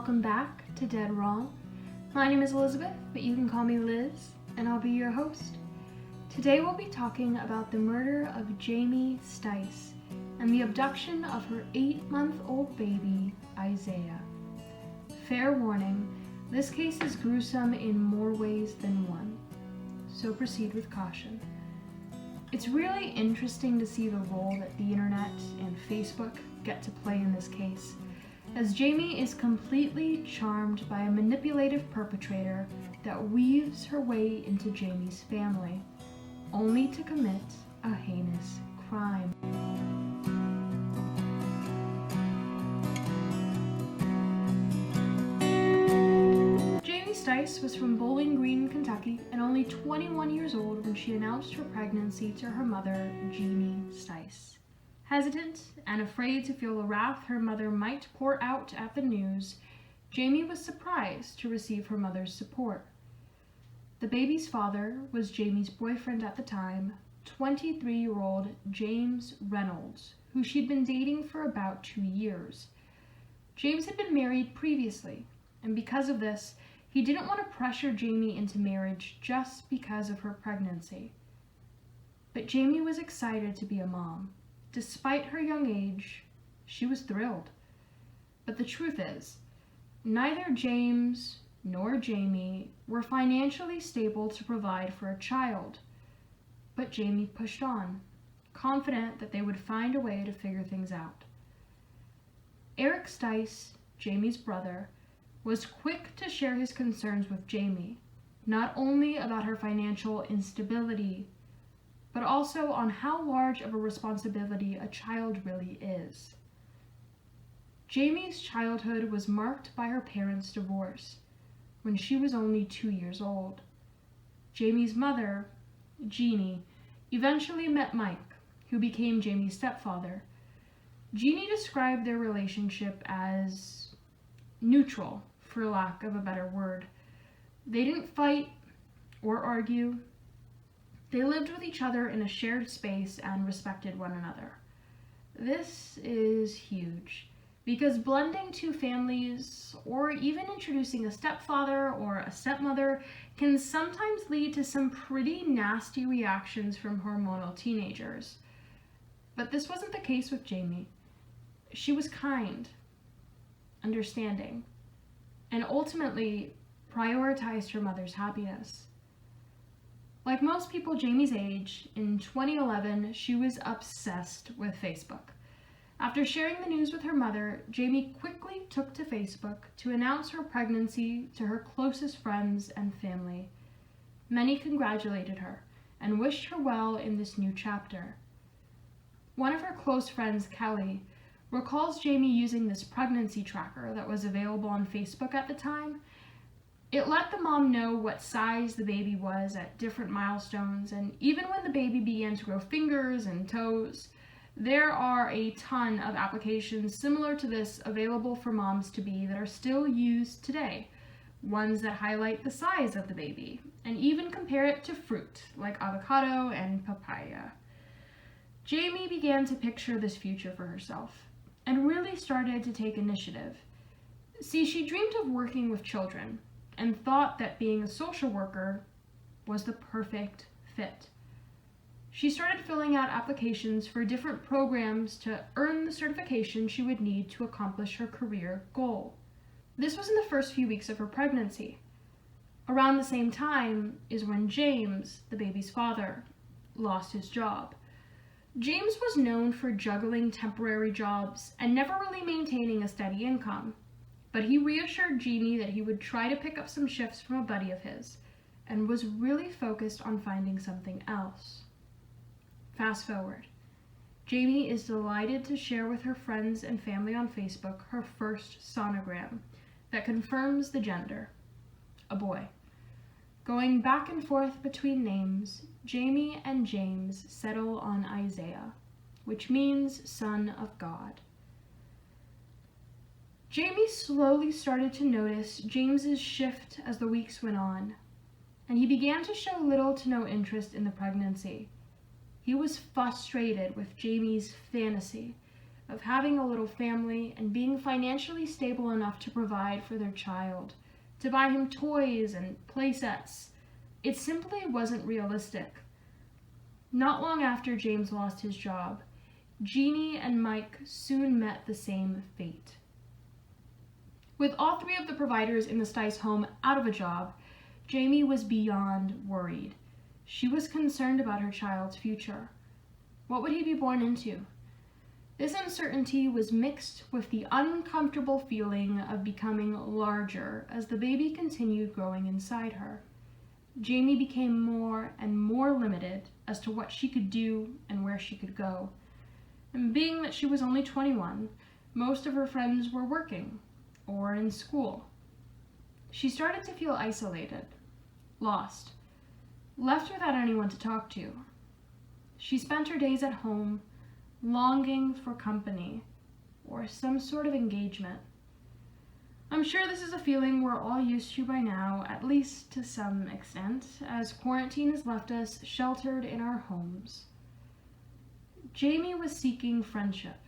welcome back to Dead Wrong. My name is Elizabeth, but you can call me Liz, and I'll be your host. Today we'll be talking about the murder of Jamie Stice and the abduction of her 8-month-old baby, Isaiah. Fair warning, this case is gruesome in more ways than one, so proceed with caution. It's really interesting to see the role that the internet and Facebook get to play in this case, as Jamie is completely charmed by a manipulative perpetrator that weaves her way into Jamie's family, only to commit a heinous crime. Jamie Stice was from Bowling Green, Kentucky, and only 21 years old when she announced her pregnancy to her mother, Jamie Stice. Hesitant and afraid to feel the wrath her mother might pour out at the news, Jamie was surprised to receive her mother's support. The baby's father was Jamie's boyfriend at the time, 23-year-old James Reynolds, who she'd been dating for about 2 years. James had been married previously, and because of this, he didn't want to pressure Jamie into marriage just because of her pregnancy. But Jamie was excited to be a mom. Despite her young age, she was thrilled. But the truth is, neither James nor Jamie were financially stable to provide for a child. But Jamie pushed on, confident that they would find a way to figure things out. Eric Stice, Jamie's brother, was quick to share his concerns with Jamie, not only about her financial instability, but also on how large of a responsibility a child really is. Jamie's childhood was marked by her parents' divorce when she was only 2 years old. Jamie's mother, Jeannie, eventually met Mike, who became Jamie's stepfather. Jeannie described their relationship as neutral, for lack of a better word. They didn't fight or argue. They lived with each other in a shared space and respected one another. This is huge, because blending two families, or even introducing a stepfather or a stepmother, can sometimes lead to some pretty nasty reactions from hormonal teenagers. But this wasn't the case with Jamie. She was kind, understanding, and ultimately prioritized her mother's happiness. Like most people Jamie's age, in 2011, she was obsessed with Facebook. After sharing the news with her mother, Jamie quickly took to Facebook to announce her pregnancy to her closest friends and family. Many congratulated her and wished her well in this new chapter. One of her close friends, Kelly, recalls Jamie using this pregnancy tracker that was available on Facebook at the time. It let the mom know what size the baby was at different milestones, and even when the baby began to grow fingers and toes. There are a ton of applications similar to this available for moms-to-be that are still used today, ones that highlight the size of the baby, and even compare it to fruit, like avocado and papaya. Jamie began to picture this future for herself, and really started to take initiative. See, she dreamed of working with children, and thought that being a social worker was the perfect fit. She started filling out applications for different programs to earn the certification she would need to accomplish her career goal. This was in the first few weeks of her pregnancy. Around the same time is when James, the baby's father, lost his job. James was known for juggling temporary jobs and never really maintaining a steady income. But he reassured Jeannie that he would try to pick up some shifts from a buddy of his, and was really focused on finding something else. Fast forward. Jamie is delighted to share with her friends and family on Facebook her first sonogram that confirms the gender, a boy. Going back and forth between names, Jamie and James settle on Isaiah, which means son of God. Jamie slowly started to notice James's shift as the weeks went on, and he began to show little to no interest in the pregnancy. He was frustrated with Jamie's fantasy of having a little family and being financially stable enough to provide for their child, to buy him toys and play sets. It simply wasn't realistic. Not long after James lost his job, Jeannie and Mike soon met the same fate. With all three of the providers in the Stice home out of a job, Jamie was beyond worried. She was concerned about her child's future. What would he be born into? This uncertainty was mixed with the uncomfortable feeling of becoming larger as the baby continued growing inside her. Jamie became more and more limited as to what she could do and where she could go. And being that she was only 21, most of her friends were working or in school. She started to feel isolated, lost, left without anyone to talk to. She spent her days at home, longing for company or some sort of engagement. I'm sure this is a feeling we're all used to by now, at least to some extent, as quarantine has left us sheltered in our homes. Jamie was seeking friendship,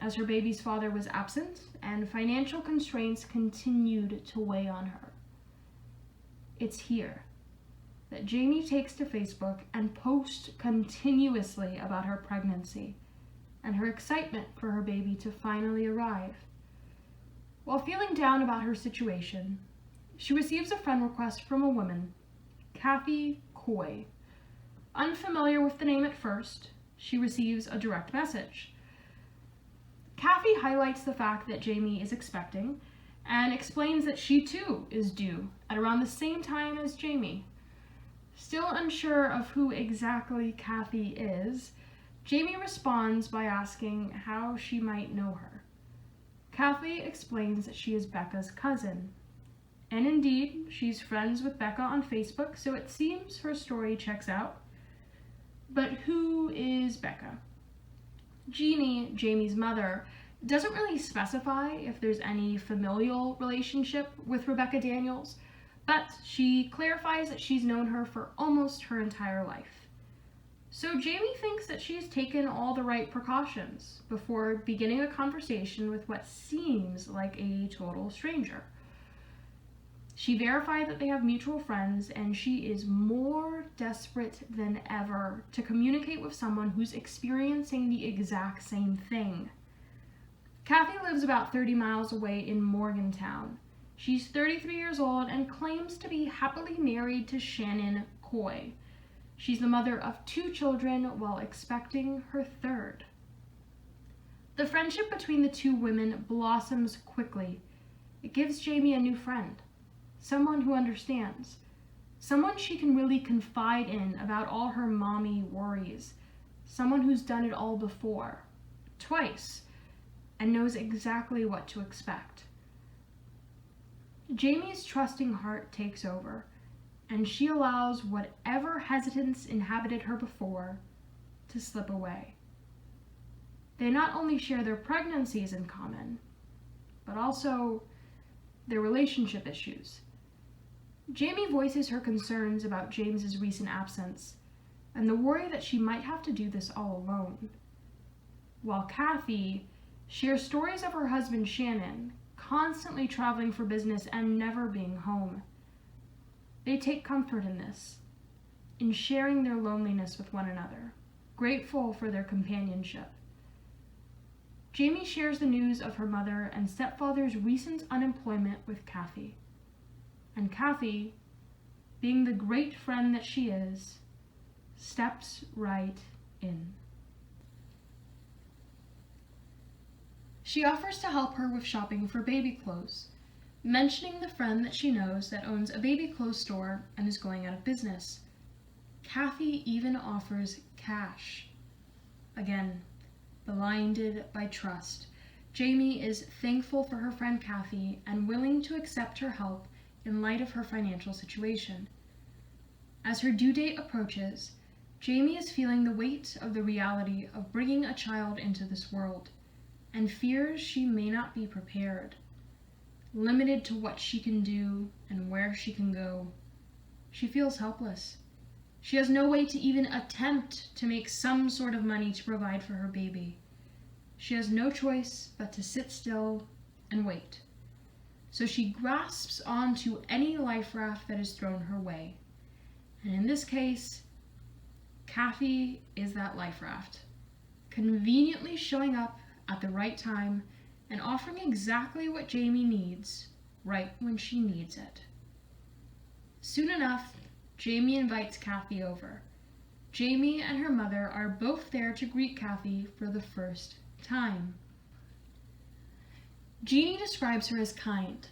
as her baby's father was absent and financial constraints continued to weigh on her. It's here that Jamie takes to Facebook and posts continuously about her pregnancy and her excitement for her baby to finally arrive. While feeling down about her situation, she receives a friend request from a woman, Kathy Coy. Unfamiliar with the name at first, she receives a direct message. Kathy highlights the fact that Jamie is expecting and explains that she too is due at around the same time as Jamie. Still unsure of who exactly Kathy is, Jamie responds by asking how she might know her. Kathy explains that she is Becca's cousin. And indeed, she's friends with Becca on Facebook, so it seems her story checks out. But who is Becca? Jeannie, Jamie's mother, doesn't really specify if there's any familial relationship with Rebecca Daniels, but she clarifies that she's known her for almost her entire life. So Jamie thinks that she's taken all the right precautions before beginning a conversation with what seems like a total stranger. She verified that they have mutual friends, and she is more desperate than ever to communicate with someone who's experiencing the exact same thing. Kathy lives about 30 miles away in Morgantown. She's 33 years old and claims to be happily married to Shannon Coy. She's the mother of 2 children while expecting her 3rd. The friendship between the 2 women blossoms quickly. It gives Jamie a new friend, someone who understands, someone she can really confide in about all her mommy worries, someone who's done it all before, twice, and knows exactly what to expect. Jamie's trusting heart takes over, and she allows whatever hesitance inhabited her before to slip away. They not only share their pregnancies in common, but also their relationship issues. Jamie voices her concerns about James's recent absence and the worry that she might have to do this all alone, while Kathy shares stories of her husband Shannon constantly traveling for business and never being home. They take comfort in this, in sharing their loneliness with one another, grateful for their companionship. Jamie shares the news of her mother and stepfather's recent unemployment with Kathy. And Kathy, being the great friend that she is, steps right in. She offers to help her with shopping for baby clothes, mentioning the friend that she knows that owns a baby clothes store and is going out of business. Kathy even offers cash. Again, blinded by trust, Jamie is thankful for her friend Kathy and willing to accept her help in light of her financial situation. As her due date approaches, Jamie is feeling the weight of the reality of bringing a child into this world and fears she may not be prepared. Limited to what she can do and where she can go, she feels helpless. She has no way to even attempt to make some sort of money to provide for her baby. She has no choice but to sit still and wait. So she grasps onto any life raft that is thrown her way. And in this case, Kathy is that life raft, conveniently showing up at the right time and offering exactly what Jamie needs right when she needs it. Soon enough, Jamie invites Kathy over. Jamie and her mother are both there to greet Kathy for the first time. Jeannie describes her as kind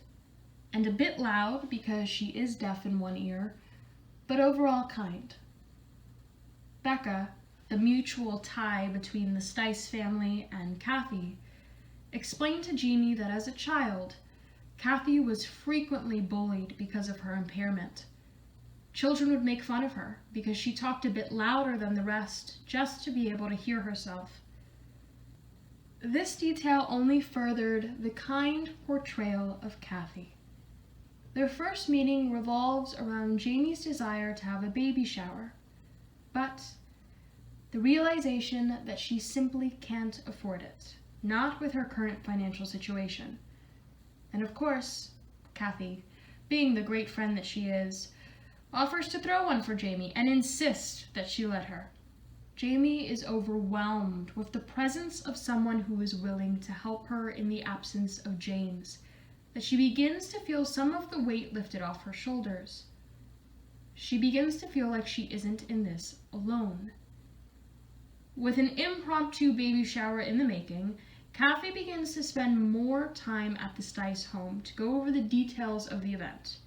and a bit loud because she is deaf in one ear, but overall kind. Becca, the mutual tie between the Stice family and Kathy, explained to Jeannie that as a child, Kathy was frequently bullied because of her impairment. Children would make fun of her because she talked a bit louder than the rest just to be able to hear herself. This detail only furthered the kind portrayal of Kathy. Their first meeting revolves around Jamie's desire to have a baby shower, but the realization that she simply can't afford it, not with her current financial situation. And of course, Kathy, being the great friend that she is, offers to throw one for Jamie and insists that she let her. Jamie is overwhelmed with the presence of someone who is willing to help her in the absence of James, that she begins to feel some of the weight lifted off her shoulders. She begins to feel like she isn't in this alone. With an impromptu baby shower in the making, Kathy begins to spend more time at the Stice home to go over the details of the event.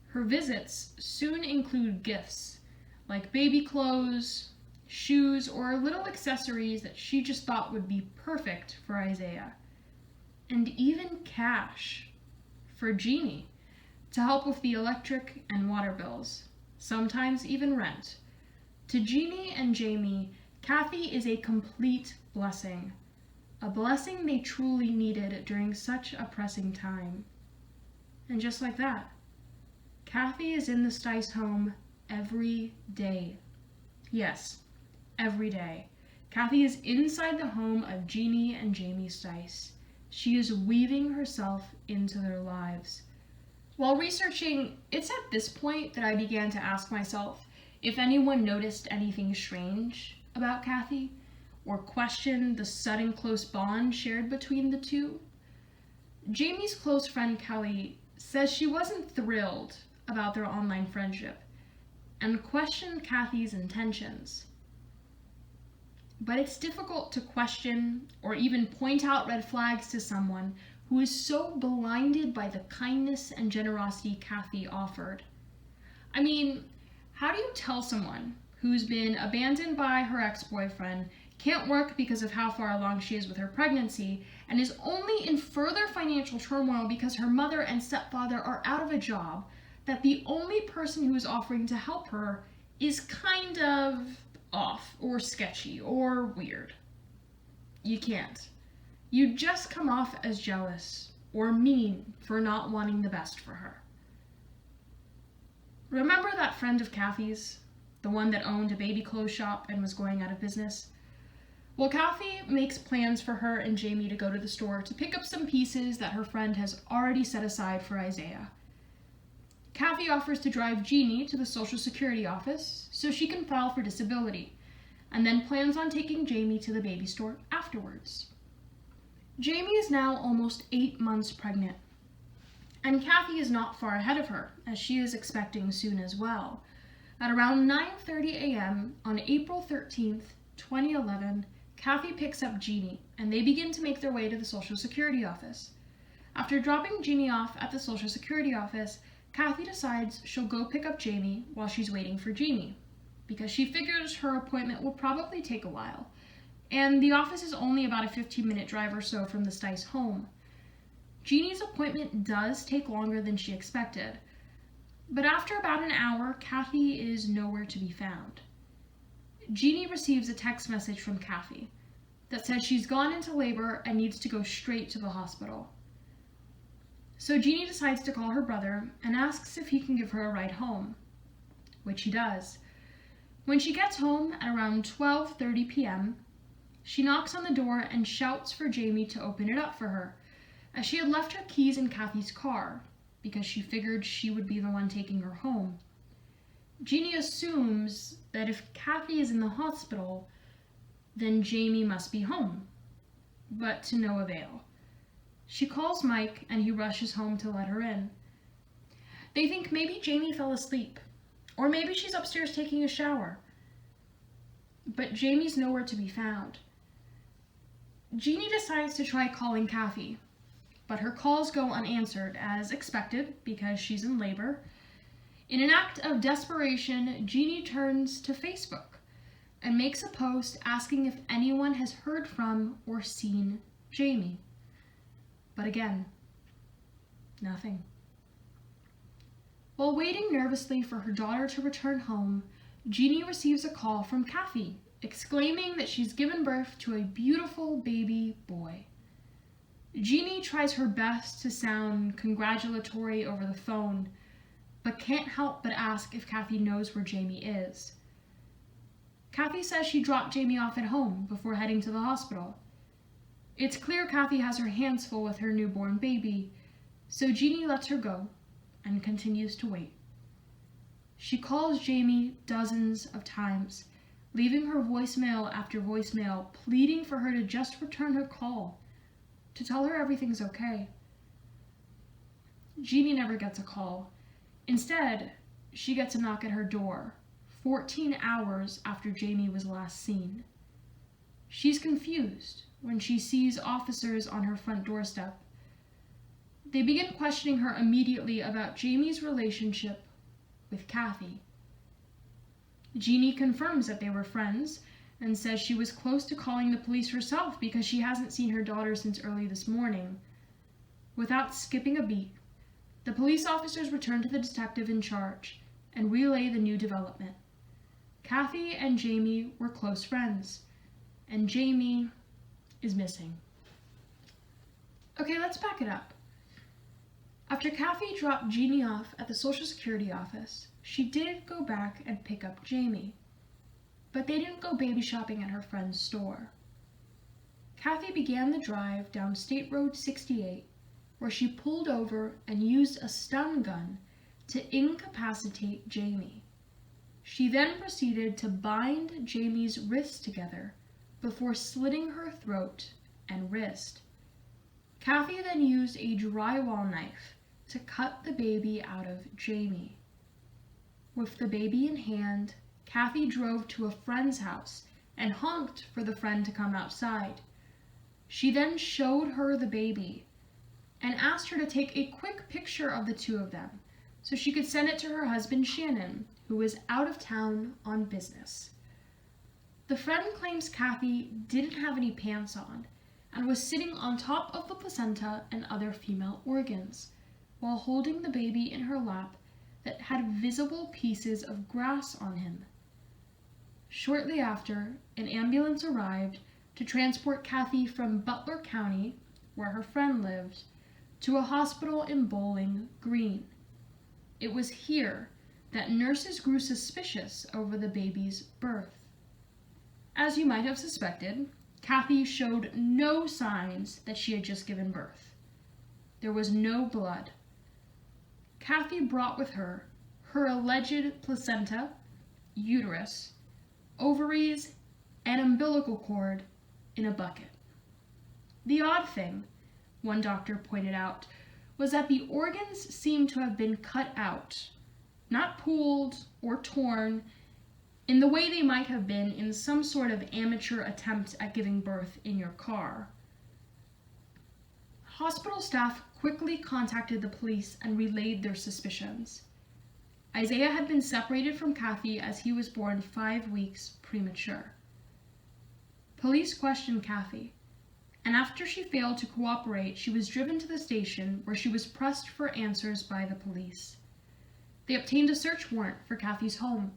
Her visits soon include gifts, like baby clothes, shoes, or little accessories that she just thought would be perfect for Isaiah. And even cash for Jeannie to help with the electric and water bills, sometimes even rent. To Jeannie and Jamie, Kathy is a complete blessing, a blessing they truly needed during such a pressing time. And just like that, Kathy is in the Stice home every day. Yes, every day. Kathy is inside the home of Jeannie and Jamie Stice. She is weaving herself into their lives. While researching, it's at this point that I began to ask myself if anyone noticed anything strange about Kathy, or questioned the sudden close bond shared between the two. Jamie's close friend Kelly says she wasn't thrilled about their online friendship and questioned Kathy's intentions. But it's difficult to question or even point out red flags to someone who is so blinded by the kindness and generosity Kathy offered. I mean, how do you tell someone who's been abandoned by her ex-boyfriend, can't work because of how far along she is with her pregnancy, and is only in further financial turmoil because her mother and stepfather are out of a job, that the only person who is offering to help her is kind of off or sketchy or weird? You can't. You just come off as jealous or mean for not wanting the best for her. Remember that friend of Kathy's? The one that owned a baby clothes shop and was going out of business? Well, Kathy makes plans for her and Jamie to go to the store to pick up some pieces that her friend has already set aside for Isaiah. Kathy offers to drive Jeannie to the Social Security office so she can file for disability, and then plans on taking Jamie to the baby store afterwards. Jamie is now almost 8 months pregnant, and Kathy is not far ahead of her, as she is expecting soon as well. At around 9:30 a.m. on April 13th, 2011, Kathy picks up Jeannie, and they begin to make their way to the Social Security office. After dropping Jeannie off at the Social Security office, Kathy decides she'll go pick up Jamie while she's waiting for Jeannie, because she figures her appointment will probably take a while, and the office is only about a 15-minute drive or so from the Stice home. Jeannie's appointment does take longer than she expected, but after about an hour, Kathy is nowhere to be found. Jeannie receives a text message from Kathy that says she's gone into labor and needs to go straight to the hospital. So Jeannie decides to call her brother and asks if he can give her a ride home, which he does. When she gets home at around 12:30 p.m., She knocks on the door and shouts for Jamie to open it up for her, as she had left her keys in Kathy's car, because she figured she would be the one taking her home. Jeannie assumes that if Kathy is in the hospital, then Jamie must be home, but to no avail. She calls Mike and he rushes home to let her in. They think maybe Jamie fell asleep, or maybe she's upstairs taking a shower. But Jamie's nowhere to be found. Jeannie decides to try calling Kathy, but her calls go unanswered, as expected, because she's in labor. In an act of desperation, Jeannie turns to Facebook and makes a post asking if anyone has heard from or seen Jamie. But again, nothing. While waiting nervously for her daughter to return home, Jeannie receives a call from Kathy, exclaiming that she's given birth to a beautiful baby boy. Jeannie tries her best to sound congratulatory over the phone, but can't help but ask if Kathy knows where Jamie is. Kathy says she dropped Jamie off at home before heading to the hospital. It's clear Kathy has her hands full with her newborn baby, so Jeannie lets her go and continues to wait. She calls Jamie dozens of times, leaving her voicemail after voicemail, pleading for her to just return her call, to tell her everything's okay. Jeannie never gets a call. Instead, she gets a knock at her door, 14 hours after Jamie was last seen. She's confused when she sees officers on her front doorstep. They begin questioning her immediately about Jamie's relationship with Kathy. Jeannie confirms that they were friends and says she was close to calling the police herself because she hasn't seen her daughter since early this morning. Without skipping a beat, the police officers return to the detective in charge and relay the new development. Kathy and Jamie were close friends, and Jamie is missing. Okay, let's back it up. After Kathy dropped Jeannie off at the Social Security office, she did go back and pick up Jamie, but they didn't go baby shopping at her friend's store. Kathy began the drive down State Road 68, where she pulled over and used a stun gun to incapacitate Jamie. She then proceeded to bind Jamie's wrists together before slitting her throat and wrist. Kathy then used a drywall knife to cut the baby out of Jamie. With the baby in hand, Kathy drove to a friend's house and honked for the friend to come outside. She then showed her the baby and asked her to take a quick picture of the two of them so she could send it to her husband Shannon, who was out of town on business. The friend claims Kathy didn't have any pants on and was sitting on top of the placenta and other female organs while holding the baby in her lap that had visible pieces of grass on him. Shortly after, an ambulance arrived to transport Kathy from Butler County, where her friend lived, to a hospital in Bowling Green. It was here that nurses grew suspicious over the baby's birth. As you might have suspected, Kathy showed no signs that she had just given birth. There was no blood. Kathy brought with her her alleged placenta, uterus, ovaries, and umbilical cord in a bucket. The odd thing, one doctor pointed out, was that the organs seemed to have been cut out, not pulled or torn, in the way they might have been in some sort of amateur attempt at giving birth in your car. Hospital staff quickly contacted the police and relayed their suspicions. Isaiah had been separated from Kathy as he was born 5 weeks premature. Police questioned Kathy, and after she failed to cooperate, she was driven to the station where she was pressed for answers by the police. They obtained a search warrant for Kathy's home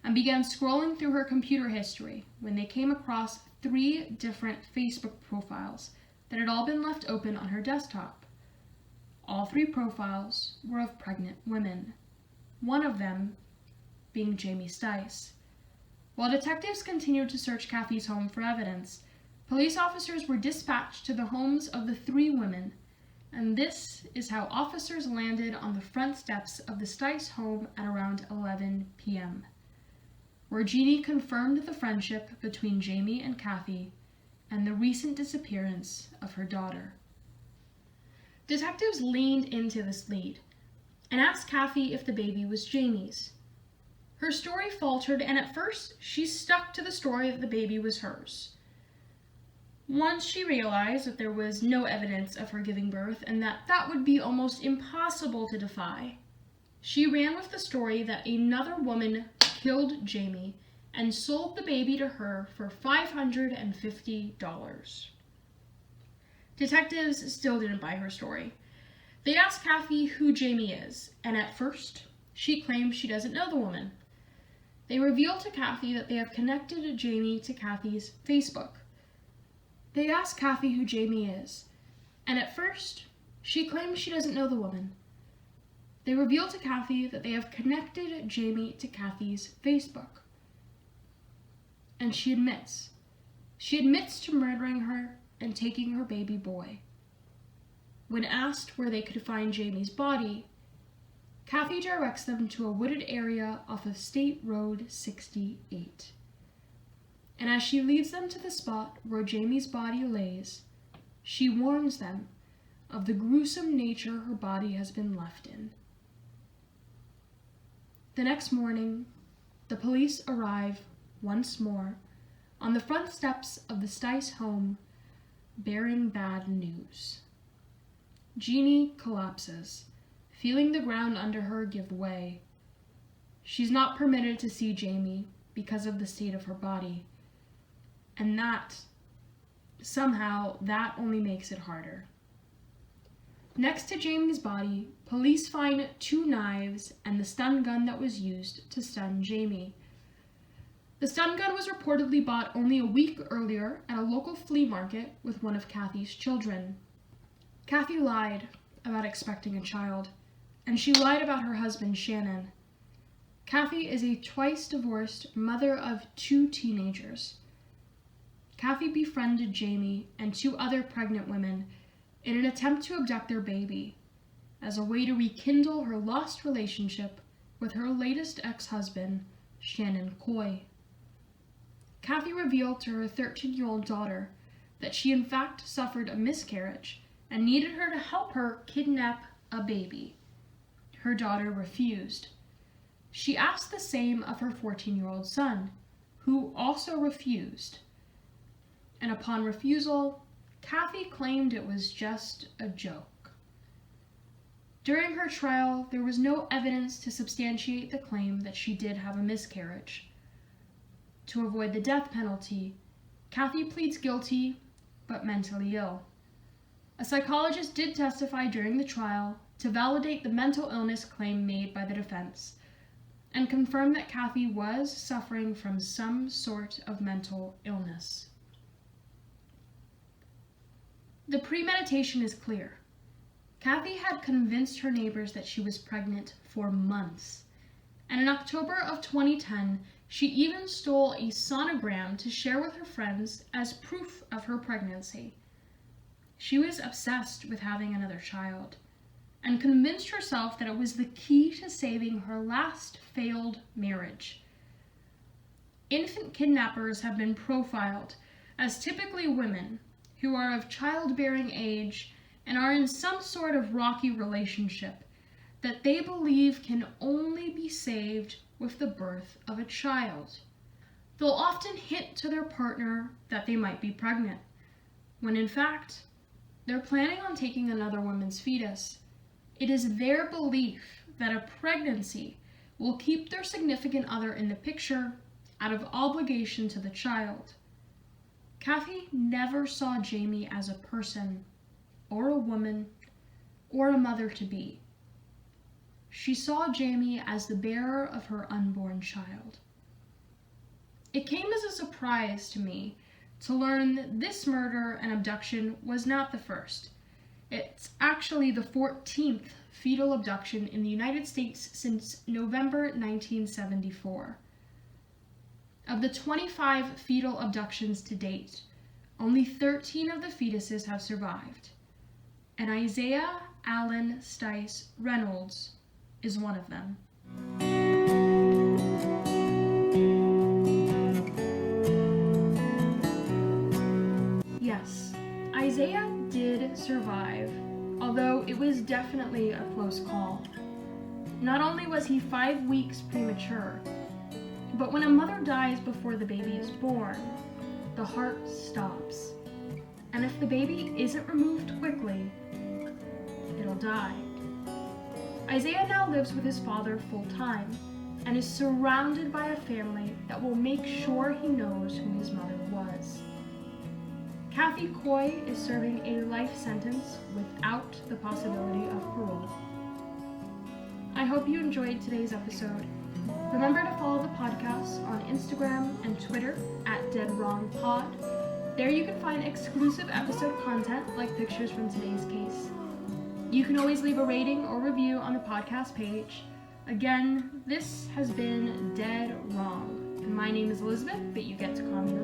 and began scrolling through her computer history when they came across 3 different Facebook profiles that had all been left open on her desktop. All 3 profiles were of pregnant women, one of them being Jamie Stice. While detectives continued to search Kathy's home for evidence, Police officers were dispatched to the homes of the 3 women, and this is how officers landed on the front steps of the Stice home at around 11 p.m., where Jeannie confirmed the friendship between Jamie and Kathy and the recent disappearance of her daughter. Detectives leaned into this lead and asked Kathy if the baby was Jamie's. Her story faltered, and at first she stuck to the story that the baby was hers. Once she realized that there was no evidence of her giving birth and that would be almost impossible to defy, she ran with the story that another woman killed Jamie and sold the baby to her for $550. Detectives still didn't buy her story. They asked Kathy who Jamie is, and at first she claims she doesn't know the woman. They revealed to Kathy that they have connected Jamie to Kathy's Facebook. They asked Kathy who Jamie is, and at first, she claims she doesn't know the woman. They revealed to Kathy that they have connected Jamie to Kathy's Facebook. And she admits. She admits to murdering her and taking her baby boy. When asked where they could find Jamie's body, Kathy directs them to a wooded area off of State Road 68. And as she leads them to the spot where Jamie's body lays, she warns them of the gruesome nature her body has been left in. The next morning, the police arrive once more on the front steps of the Stice home, bearing bad news. Jeannie collapses, feeling the ground under her give way. She's not permitted to see Jamie because of the state of her body. And somehow, that only makes it harder. Next to Jamie's body, police find 2 knives and the stun gun that was used to stun Jamie. The stun gun was reportedly bought only a week earlier at a local flea market with one of Kathy's children. Kathy lied about expecting a child, and she lied about her husband, Shannon. Kathy is a twice divorced mother of 2 teenagers. Kathy befriended Jamie and 2 other pregnant women in an attempt to abduct their baby as a way to rekindle her lost relationship with her latest ex-husband, Shannon Coy. Kathy revealed to her 13-year-old daughter that she in fact suffered a miscarriage and needed her to help her kidnap a baby. Her daughter refused. She asked the same of her 14-year-old son, who also refused. And upon refusal, Kathy claimed it was just a joke. During her trial, there was no evidence to substantiate the claim that she did have a miscarriage. To avoid the death penalty, Kathy pleads guilty, but mentally ill. A psychologist did testify during the trial to validate the mental illness claim made by the defense and confirm that Kathy was suffering from some sort of mental illness. The premeditation is clear. Kathy had convinced her neighbors that she was pregnant for months, and in October of 2010, she even stole a sonogram to share with her friends as proof of her pregnancy. She was obsessed with having another child, and convinced herself that it was the key to saving her last failed marriage. Infant kidnappers have been profiled as typically women who are of childbearing age and are in some sort of rocky relationship that they believe can only be saved with the birth of a child. They'll often hint to their partner that they might be pregnant, when in fact, they're planning on taking another woman's fetus. It is their belief that a pregnancy will keep their significant other in the picture out of obligation to the child. Kathy never saw Jamie as a person, or a woman, or a mother-to-be. She saw Jamie as the bearer of her unborn child. It came as a surprise to me to learn that this murder and abduction was not the first. It's actually the 14th fetal abduction in the United States since November 1974. Of the 25 fetal abductions to date, Only 13 of the fetuses have survived, and Isaiah Allen Stice Reynolds is one of them. Yes, Isaiah did survive, although it was definitely a close call. Not only was he 5 weeks premature, but when a mother dies before the baby is born, the heart stops. And if the baby isn't removed quickly, it'll die. Isaiah now lives with his father full-time and is surrounded by a family that will make sure he knows who his mother was. Kathy Coy is serving a life sentence without the possibility of parole. I hope you enjoyed today's episode. Remember to follow the podcast on Instagram and Twitter @DeadWrongPod. There you can find exclusive episode content like pictures from today's case. You can always leave a rating or review on the podcast page. Again, this has been Dead Wrong, and my name is Elizabeth, but you get to call me